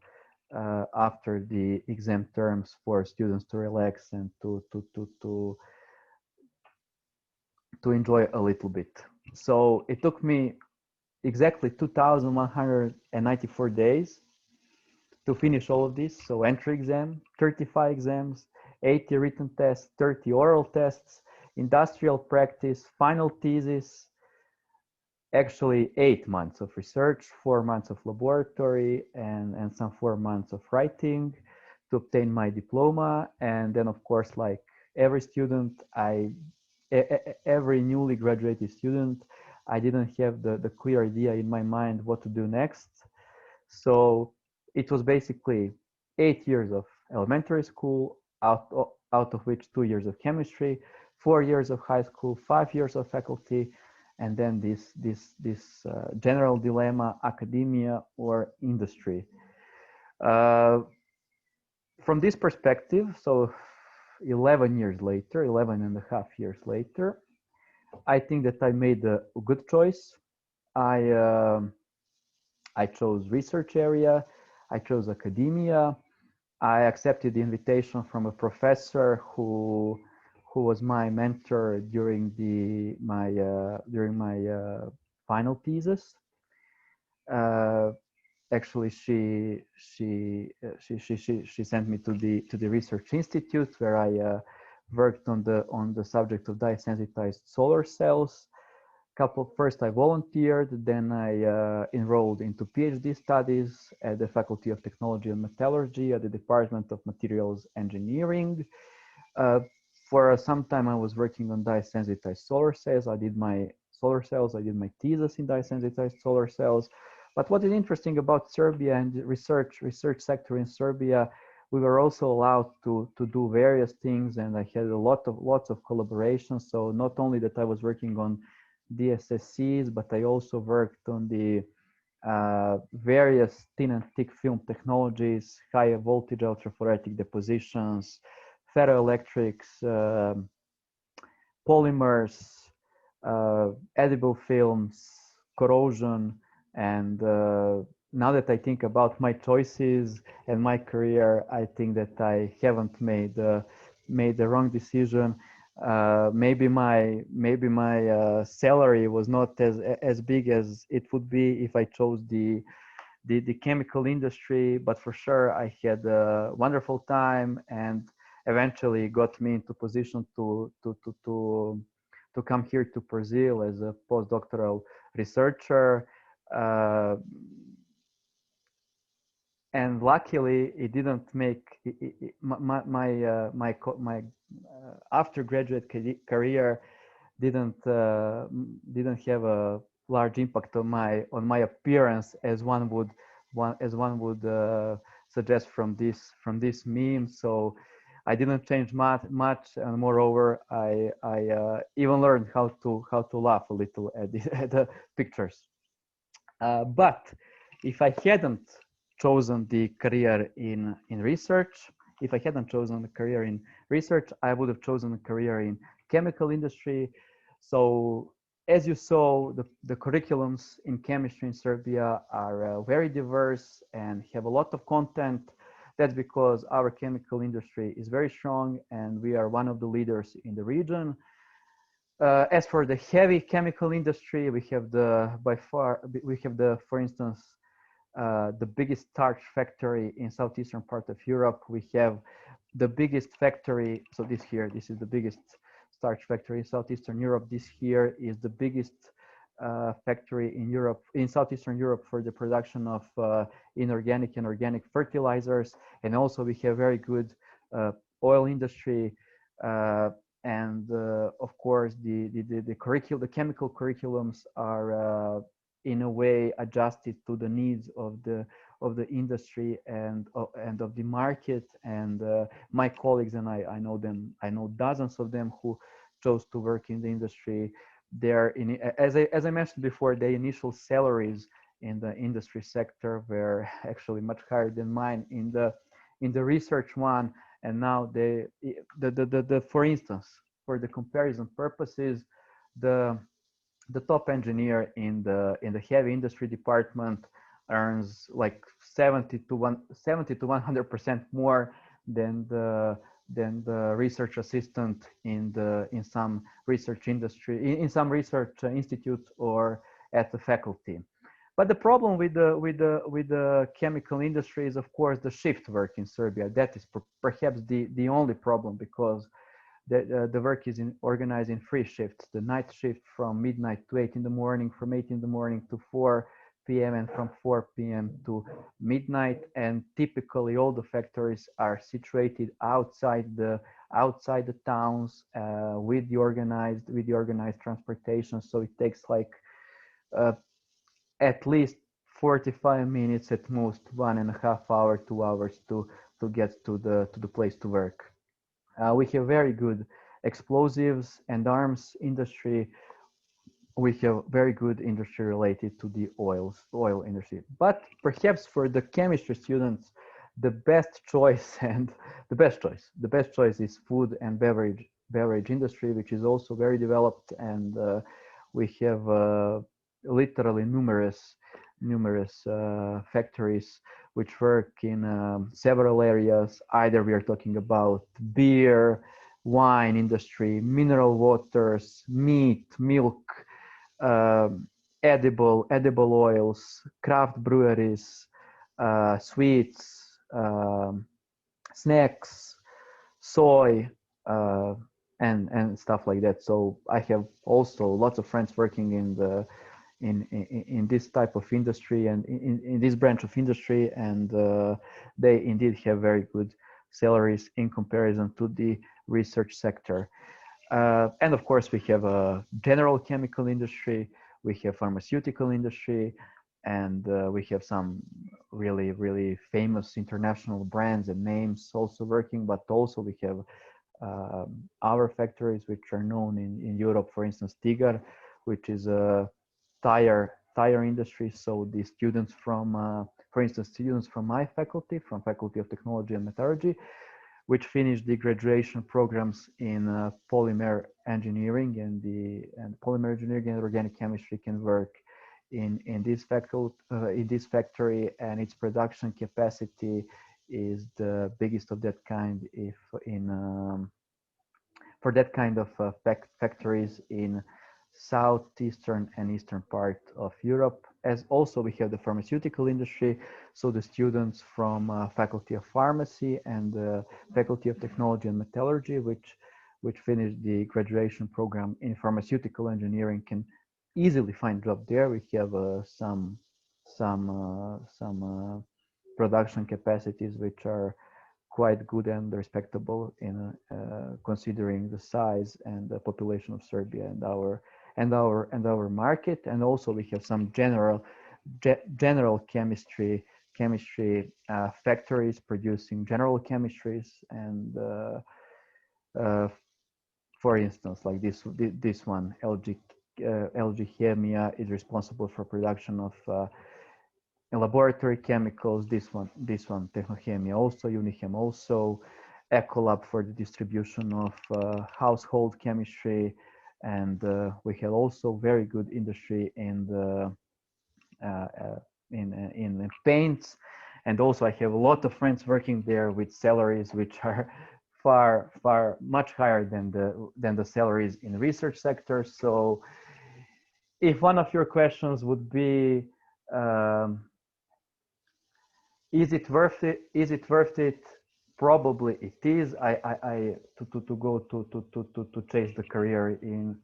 after the exam terms for students to relax and to enjoy a little bit. So it took me exactly 2,194 days to finish all of this. So entry exam, 35 exams, 80 written tests, 30 oral tests, industrial practice, final thesis, actually 8 months of research, 4 months of laboratory, and some 4 months of writing to obtain my diploma. And then, of course, like every student, every newly graduated student, I didn't have the clear idea in my mind what to do next. So it was basically 8 years of elementary school, out of which 2 years of chemistry, 4 years of high school, 5 years of faculty, and then this general dilemma: academia or industry. From this perspective, so 11 and a half years later, I think that I made a good choice. I I chose research area. I chose academia. I accepted the invitation from a professor who was my mentor during my final thesis. Uh, Actually, she sent me to the research institute where I worked on the subject of dye-sensitized solar cells. First I volunteered, then I enrolled into PhD studies at the Faculty of Technology and Metallurgy at the Department of Materials Engineering. Uh, for some time I was working on dye-sensitized solar cells. I did my thesis in dye-sensitized solar cells. But what is interesting about Serbia and the research sector in Serbia, we were also allowed to do various things, and I had lots of collaborations. So not only that I was working on DSSCs, but I also worked on the various thin and thick film technologies, high voltage ultrafluoretic depositions, ferroelectrics, polymers, edible films, corrosion, and now that I think about my choices and my career, I think that I haven't made the wrong decision. Maybe my salary was not as big as it would be if I chose the chemical industry, but for sure I had a wonderful time and eventually got me into position to come here to Brazil as a postdoctoral researcher. Uh, and luckily it didn't make my after graduate career didn't have a large impact on my appearance as one would suggest from this meme. So I didn't change much, and moreover, I even learned how to laugh a little at the pictures. But if I hadn't chosen the career in research, if I hadn't chosen the career in research, I would have chosen a career in chemical industry. So as you saw, the curriculums in chemistry in Serbia are very diverse and have a lot of content. That's because our chemical industry is very strong and we are one of the leaders in the region. As for the heavy chemical industry, we have for instance, the biggest starch factory in southeastern part of Europe. We have the biggest factory. So this is the biggest starch factory in southeastern Europe. This here is the biggest factory in Europe, in southeastern Europe, for the production of inorganic and organic fertilizers. And also we have very good oil industry. And of course, the chemical curriculums are in a way adjusted to the needs of the industry and of the market. And my colleagues and I know them. I know dozens of them who chose to work in the industry. As I mentioned before, the initial salaries in the industry sector were actually much higher than mine in the research one. And now for instance, for the comparison purposes, the top engineer in the heavy industry department earns like 70 to 100% more than the research assistant in some research industry, in some research institute or at the faculty. But the problem with the chemical industry is, of course, the shift work in Serbia. That is perhaps the only problem, because the work is organized in 3 shifts: the night shift from midnight to 8 in the morning, from 8 in the morning to 4 p.m., and from 4 p.m. to midnight. And typically all the factories are situated outside the towns with the organized transportation. So it takes like at least 45 minutes, at most 1.5 hours, 2 hours to get to the place to work. We have very good explosives and arms industry. We have very good industry related to the oil industry. But perhaps for the chemistry students, the best choice is food and beverage beverage industry, which is also very developed, and we have literally numerous factories which work in several areas. Either we are talking about beer, wine industry, mineral waters, meat, milk, edible oils, craft breweries, sweets, snacks, soy, uh, and stuff like that. So I have also lots of friends working in the in this type of industry and in this branch of industry, and they indeed have very good salaries in comparison to the research sector. And of course, we have a general chemical industry, we have pharmaceutical industry, and we have some really famous international brands and names also working. But also we have our factories which are known in Europe, for instance, Tigar, which is a tire industry. So the students from, for instance, students from my faculty, from Faculty of Technology and Metallurgy, which finished the graduation programs in polymer engineering and polymer engineering and organic chemistry, can work in this faculty in this factory, and its production capacity is the biggest of that kind if in for that kind of factories in southeastern and eastern part of Europe. As also we have the pharmaceutical industry, so the students from Faculty of Pharmacy and Faculty of Technology and Metallurgy, which finished the graduation program in pharmaceutical engineering, can easily find job there. We have some production capacities which are quite good and respectable in considering the size and the population of Serbia and our market. And also we have some general chemistry factories producing general chemistries, and for instance, like this one, LG Chemia is responsible for production of laboratory chemicals. This one Technochemia also, Unichem also, Ecolab for the distribution of household chemistry, and we have also very good industry in the in paints. And also I have a lot of friends working there with salaries which are far much higher than the salaries in research sector. So if one of your questions would be, is it worth it? Is it worth it? Probably it is. I to go to chase the career in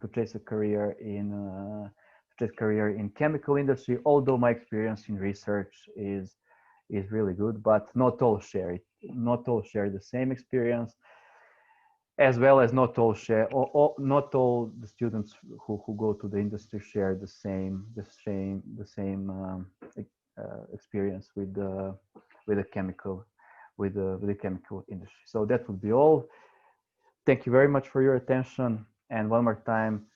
career in chemical industry. Although my experience in research is really good, but not all share it. Not all share the same experience, as well as not all share, or not all the students who go to the industry share the same experience with the chemical industry. So that would be all. Thank you very much for your attention, and one more time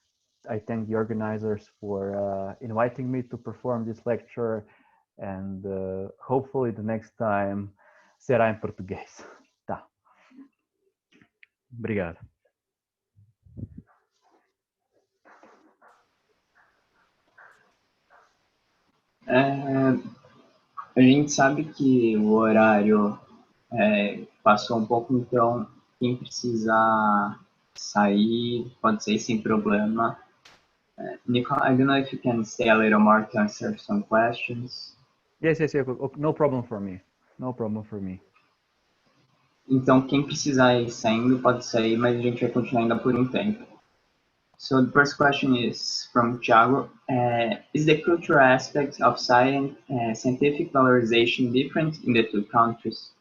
I thank the organizers for inviting me to perform this lecture, and hopefully the next time será em português. Tá. Obrigado. A gente sabe que o horário passou um pouco, então quem precisar sair pode sair sem problema. Nicole, I don't know if you can stay a little more to answer some questions. Yes. No problem for me. No problem for me. Então, quem precisar ir saindo pode sair, mas a gente vai continuar ainda por um tempo. So the first question is from Thiago. Is the cultural aspect of science, scientific valorization different in the two countries?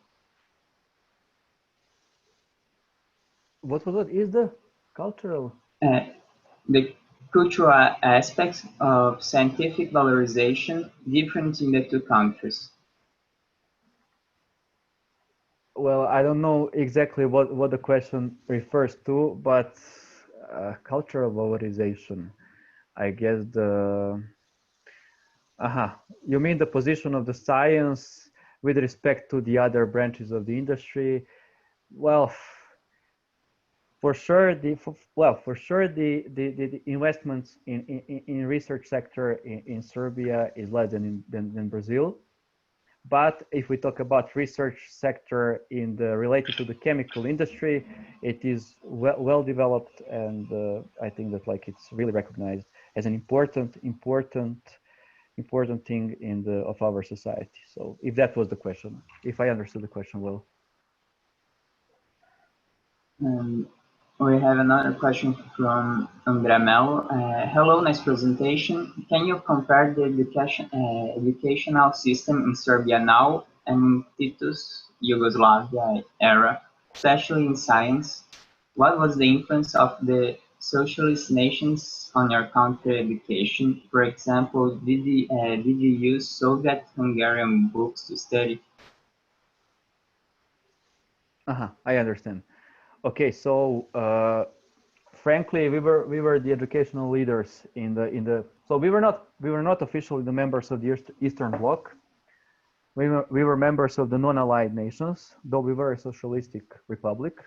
What is the cultural? The cultural aspects of scientific valorization different in the two countries? Well, I don't know exactly what the question refers to, but cultural valorization, I guess you mean the position of the science with respect to the other branches of the industry? Well, For sure, the investments in research sector in Serbia is less than Brazil. But if we talk about research sector in the related to the chemical industry, it is well developed, and I think that like it's really recognized as an important thing in the of our society. So if that was the question, if I understood the question well. We have another question from Andrea Mello. Hello, nice presentation. Can you compare the educational system in Serbia now and Titus Yugoslavia era, especially in science? What was the influence of the socialist nations on your country education? For example, did you use Soviet-Hungarian books to study? I understand. Okay, so frankly, we were the educational leaders in the. So we were not officially the members of the Eastern Bloc. We were members of the non-allied nations, though we were a socialistic republic.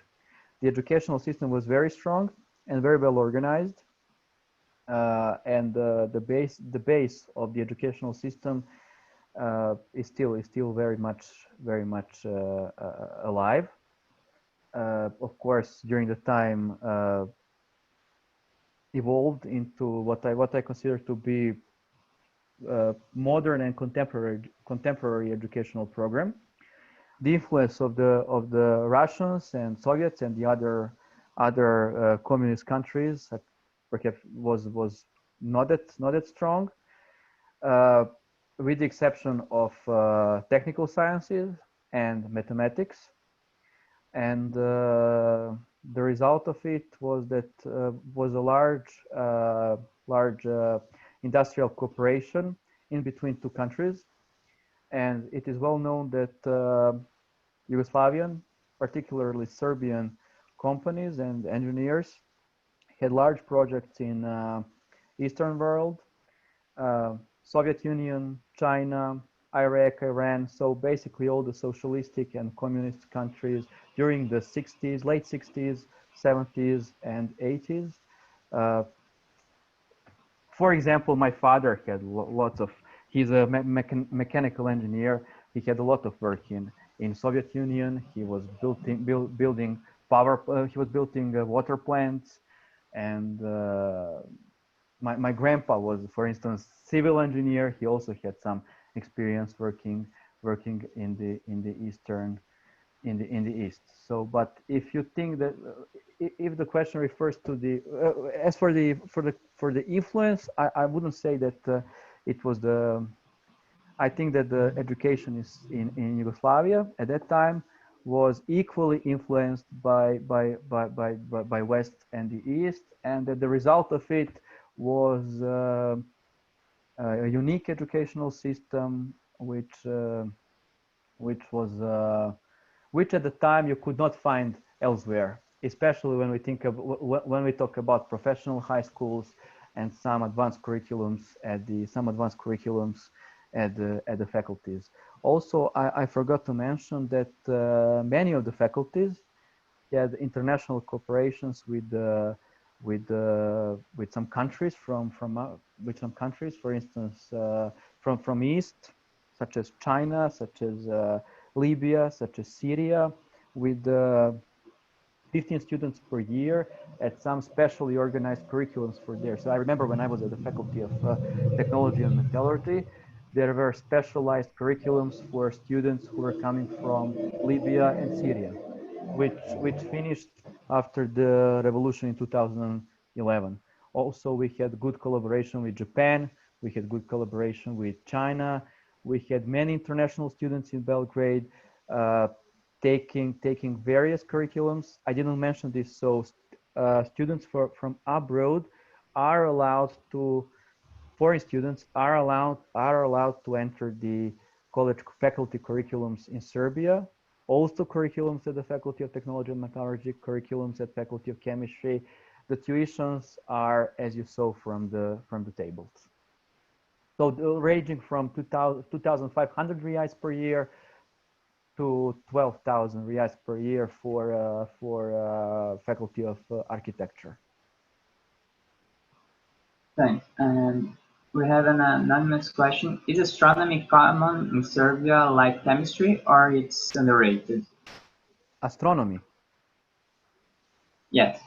The educational system was very strong and very well organized, and the base of the educational system is still very much alive. Of course, during the time, evolved into what I consider to be modern and contemporary educational program. The influence of the Russians and Soviets and the other communist countries was not that strong, with the exception of technical sciences and mathematics. And the result of it was that was a large industrial cooperation in between two countries. And it is well known that Yugoslavian, particularly Serbian companies and engineers had large projects in Eastern world, Soviet Union, China, Iraq, Iran. So basically all the socialistic and communist countries during the 60s, late 60s, 70s, and 80s. For example, my father had lots of, he's a mechanical engineer. He had a lot of work in Soviet Union. He was building power, he was building water plants. And my grandpa was, for instance, civil engineer. He also had some experience working in the East. So, but if you think that if the question refers to the as for the influence, I wouldn't say that it was the. I think that the education is in Yugoslavia at that time was equally influenced by West and the East, and that the result of it was a unique educational system, which at the time you could not find elsewhere, especially when we think of when we talk about professional high schools and some advanced curriculums at the faculties. Also, I forgot to mention that many of the faculties had international cooperations with some countries with some countries, for instance, from East, such as China, such as Libya, such as Syria, with 15 students per year at some specially organized curriculums for there. So I remember when I was at the Faculty of Technology and Metallurgy, there were specialized curriculums for students who were coming from Libya and Syria, which finished after the revolution in 2011. Also, we had good collaboration with Japan. We had good collaboration with China. We had many international students in Belgrade taking various curriculums. I didn't mention this, so students from abroad are allowed to, foreign students are allowed to enter the college faculty curriculums in Serbia, also curriculums at the Faculty of Technology and Metallurgy, curriculums at Faculty of Chemistry. The tuitions are, as you saw from the tables. So ranging from 2,500 reais per year to 12,000 reais per year for Faculty of Architecture. Thanks. And we have an anonymous question. Is astronomy common in Serbia like chemistry, or it's underrated? Astronomy. Yes.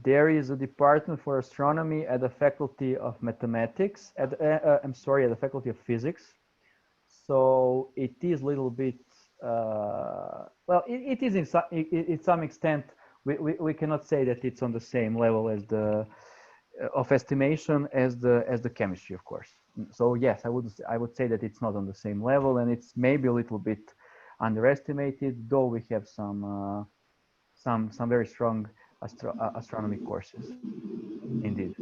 There is a department for astronomy at the Faculty of Mathematics, at the Faculty of Physics. So it is a little bit, well, it is in some extent, we cannot say that it's on the same level as the, of estimation as the chemistry, of course. So yes, I would say that it's not on the same level, and it's maybe a little bit underestimated, though we have some very strong astronomy courses, indeed.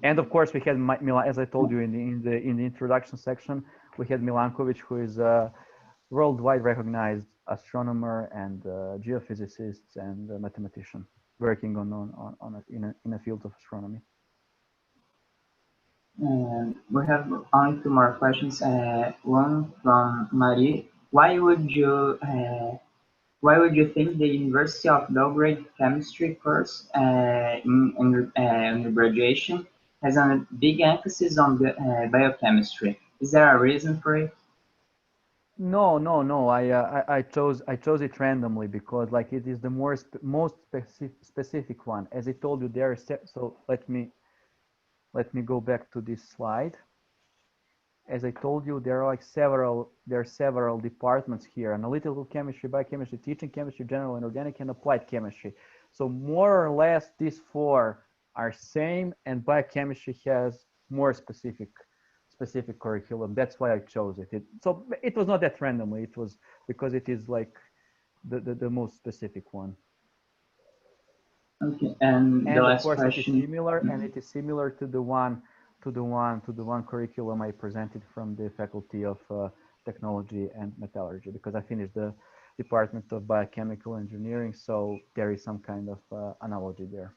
And of course, we had Milan, as I told you in the introduction section, we had Milankovic, who is a worldwide recognized astronomer and geophysicist and mathematician working in a field of astronomy. We have only two more questions. One from Marie. Why would you think the University of Belgrade chemistry course in undergraduation has a big emphasis on biochemistry? Is there a reason for it? No. I chose it randomly because like it is the most specific one. As I told you, there are so let me go back to this slide. As I told you, there are several departments here: analytical chemistry, biochemistry, teaching chemistry, general and organic, and applied chemistry. So more or less these four are same, and biochemistry has more specific curriculum. That's why I chose it. So it was not that randomly. It was because it is like the most specific one. Okay, and the last of course question. It is similar, and it is similar to the one curriculum I presented from the Faculty of Technology and Metallurgy, because I finished the Department of Biochemical Engineering, so there is some kind of analogy there.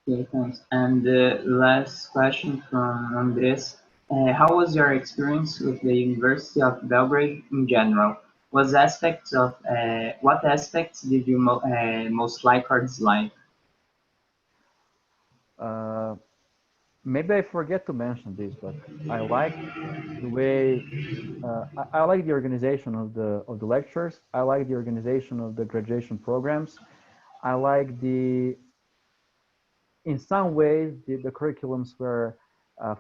Okay, thanks. And the last question from Andres. How was your experience with the University of Belgrade in general? What aspects did you most like or dislike? Maybe I forget to mention this, but I like the way I like the organization of the lectures. I like the organization of the graduation programs. I like in some ways the curriculums were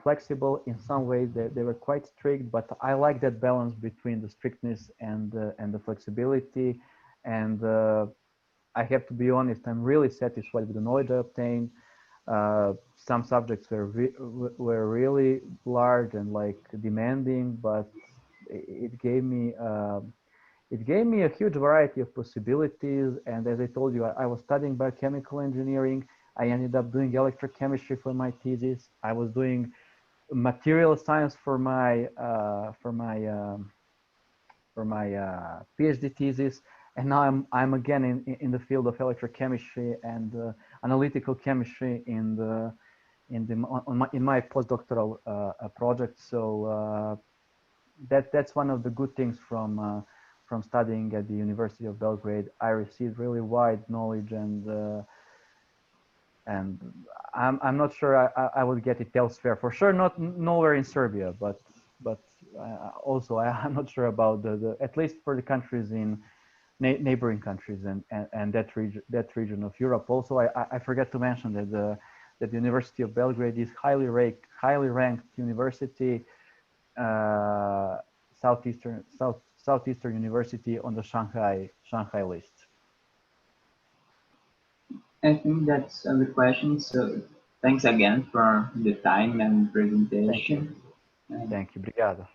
flexible. In some ways they were quite strict, but I like that balance between the strictness and the flexibility. And I have to be honest, I'm really satisfied with the knowledge I obtained. Some subjects were really large and like demanding, but it gave me a huge variety of possibilities. And as I told you, I was studying biochemical engineering. I ended up doing electrochemistry for my thesis. I was doing material science for my PhD thesis, and now I'm again in the field of electrochemistry and analytical chemistry in my postdoctoral project. So that's one of the good things from studying at the University of Belgrade. I received really wide knowledge, and I'm not sure I would get it elsewhere. For sure, nowhere in Serbia, but also I'm not sure about the at least for the countries in neighboring countries and that region of Europe. Also, I forgot to mention that the University of Belgrade is highly ranked university, Southeastern University on the Shanghai list. I think that's the question. So thanks again for the time and presentation. Thank you. Obrigado.